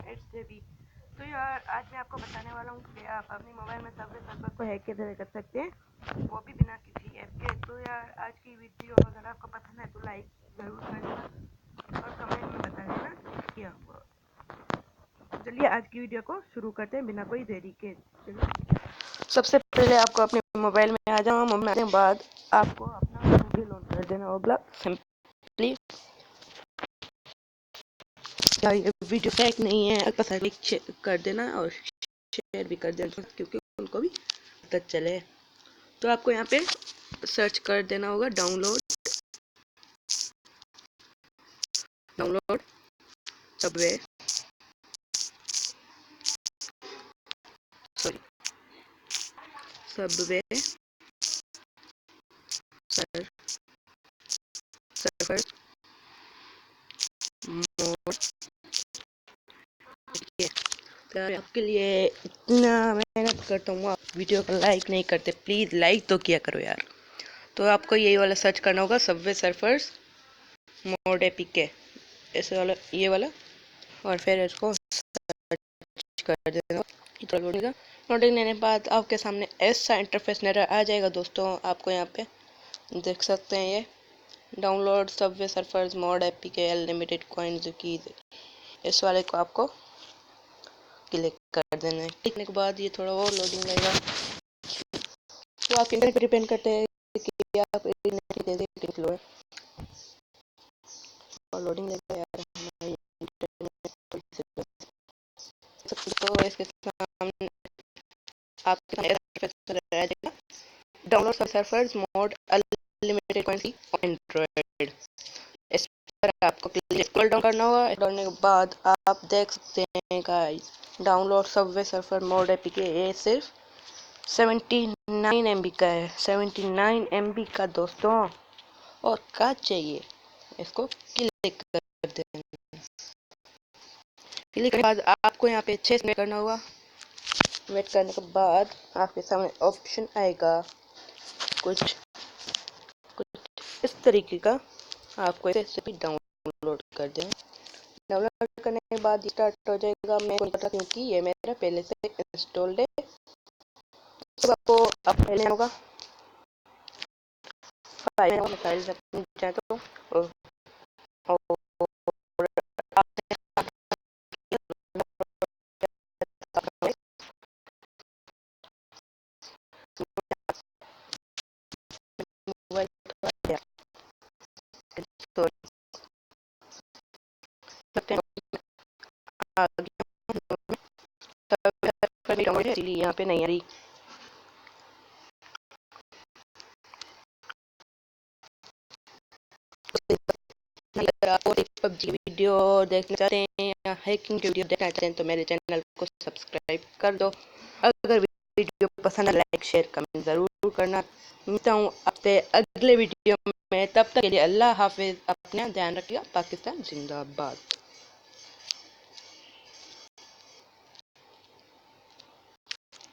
It's जेबी। तो यार आज मैं आपको बताने वाला हूँ कि आप अपनी मोबाइल में सबवे सर्वर को हैक कैसे कर सकते हैं, वो भी बिना किसी ऐप के। तो यार आज की वीडियो अगर आपको पसंद है तो लाइक ज़रूर करना और कमेंट में बता देना क्या हुआ। चलिए आज की वीडियो को शुरू करते हैं बिना कोई देरी के। चलिए सबसे पहले आपको अपने मोबाइल में आ जाओ। मोबाइल में आने के बाद आपको अपना OMG लॉन्च कर देना होगा। सिंपली ये वीडियो फेक नहीं है, बस लाइक कर देना और शेयर भी कर देना क्योंकि उनको भी पता चले। तो आपको यहाँ पे सर्च कर देना होगा download Subway Subway server mode. तो आपके लिए इतना मेहनत करता हूँ, आप वीडियो को लाइक नहीं करते, प्लीज़ लाइक तो किया करो यार। तो आपको यही वाला सर्च करना होगा सबवे सर्फर्स मोड एपीके, ऐसे वाला ये वाला, और फिर इसको सर्च कर देना। लोडिंग लेने के बाद आपके सामने ऐसा इंटरफेस नजर आ जाएगा। दोस्तों आपको यहाँ पे देख सकते हैं ये download Subway surfers mod APK unlimited coins keys, इस वाले को आपको क्लिक कर देना है। क्लिक करने के बाद ये थोड़ा और लोडिंग लेगा। तो आप इंटरनेट पर डिपेंड करते हैं कि आप इंटरनेट कैसे स्लो है और लोडिंग लेगा यार हमारा इंटरनेट। तो इसके सामने आपके download surfers mode unlimited coins Android, इस पर आपको स्क्रॉल डाउन करना होगा। करने के बाद आप देख सकते हैं guys download Subway surfer mod APK, ये सिर्फ 79 MB का है। 79 MB का दोस्तों, और क्या चाहिए, इसको क्लिक कर देना। क्लिक करने के बाद आपको यहाँ पे 6 मिनट करना होगा। वेट करने के बाद आपके सामने ऑप्शन आएगा कुछ इस तरीके का, आपको इसे भी डाउनलोड कर दें। डाउनलोड करने के बाद स्टार्ट हो जाएगा। मैं नहीं पता क्योंकि ये मेरा पहले से इंस्टॉल्ड है। तो आपको अब पहले होगा फाइल तो यहाँ पे नहीं आ रही। अगर आप और PUBG वीडियो देखना चाहते हैं या हैकिंग वीडियो देखना चाहते हैं तो मेरे चैनल को सब्सक्राइब कर दो। अगर वीडियो पसंद है लाइक शेयर कमेंट ज़रूर करना। मिलता हूँ आपसे अगले वीडियो में, तब तक के लिए अल्लाह हाफिज़। अपना ध्यान रखिएगा। पाकिस्तान जिंदाबाद।